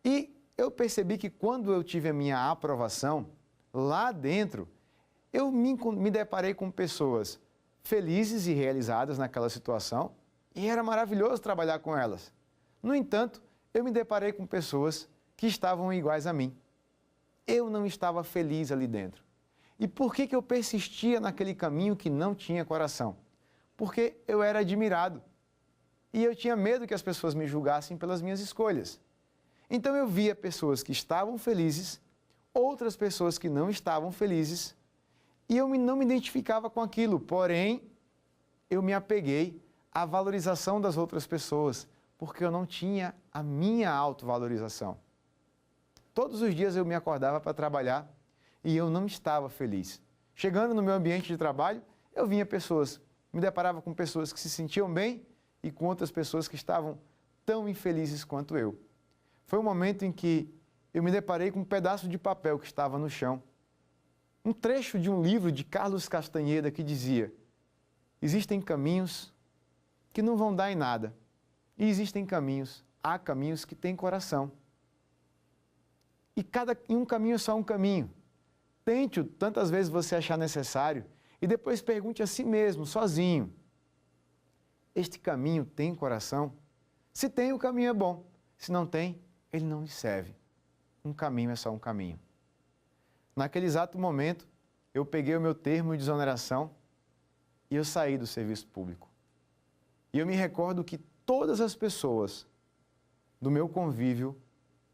E eu percebi que quando eu tive a minha aprovação, lá dentro, eu me deparei com pessoas felizes e realizadas naquela situação e era maravilhoso trabalhar com elas. No entanto, eu me deparei com pessoas que estavam iguais a mim. Eu não estava feliz ali dentro. E por que eu persistia naquele caminho que não tinha coração? Porque eu era admirado e eu tinha medo que as pessoas me julgassem pelas minhas escolhas. Então eu via pessoas que estavam felizes, outras pessoas que não estavam felizes, e eu não me identificava com aquilo, porém, eu me apeguei à valorização das outras pessoas, porque eu não tinha a minha autovalorização. Todos os dias eu me acordava para trabalhar e eu não estava feliz. Chegando no meu ambiente de trabalho, eu me deparava com pessoas que se sentiam bem e com outras pessoas que estavam tão infelizes quanto eu. Foi um momento em que eu me deparei com um pedaço de papel que estava no chão. Um trecho de um livro de Carlos Castaneda que dizia: existem caminhos que não vão dar em nada. E há caminhos que têm coração. E um caminho é só um caminho. Tente-o tantas vezes você achar necessário e depois pergunte a si mesmo, sozinho: este caminho tem coração? Se tem, o caminho é bom. Se não tem, ele não lhe serve. Um caminho é só um caminho. Naquele exato momento, eu peguei o meu termo de exoneração e eu saí do serviço público. E eu me recordo que todas as pessoas do meu convívio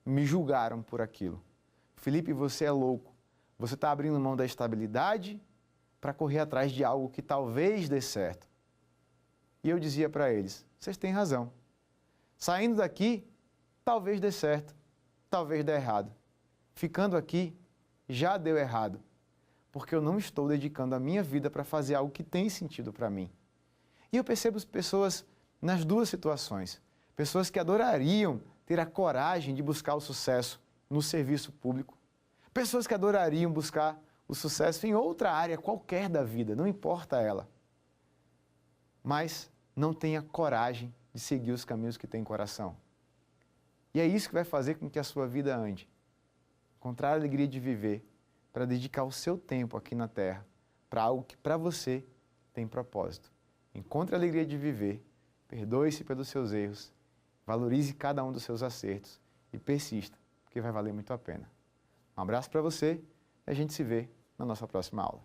me julgaram por aquilo. Felipe, você é louco. Você está abrindo mão da estabilidade para correr atrás de algo que talvez dê certo. E eu dizia para eles, vocês têm razão. Saindo daqui, talvez dê certo, talvez dê errado. Ficando aqui, já deu errado, porque eu não estou dedicando a minha vida para fazer algo que tem sentido para mim. E eu percebo pessoas nas duas situações. Pessoas que adorariam ter a coragem de buscar o sucesso no serviço público. Pessoas que adorariam buscar o sucesso em outra área qualquer da vida, não importa ela. Mas não têm a coragem de seguir os caminhos que têm coração. E é isso que vai fazer com que a sua vida ande. Encontrar a alegria de viver, para dedicar o seu tempo aqui na Terra, para algo que para você tem propósito. Encontre a alegria de viver, perdoe-se pelos seus erros, valorize cada um dos seus acertos e persista, porque vai valer muito a pena. Um abraço para você e a gente se vê na nossa próxima aula.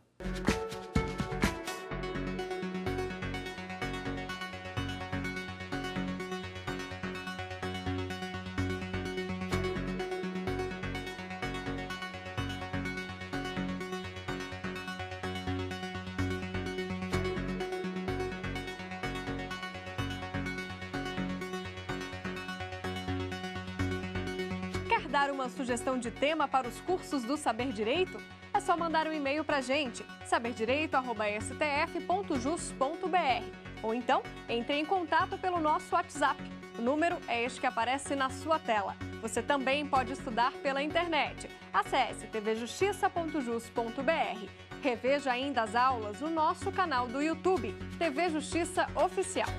Quer dar uma sugestão de tema para os cursos do Saber Direito? É só mandar um e-mail para a gente, saberdireito@stf.jus.br. Ou então, entre em contato pelo nosso WhatsApp. O número é este que aparece na sua tela. Você também pode estudar pela internet. Acesse tvjustiça.jus.br. Reveja ainda as aulas no nosso canal do YouTube, TV Justiça Oficial.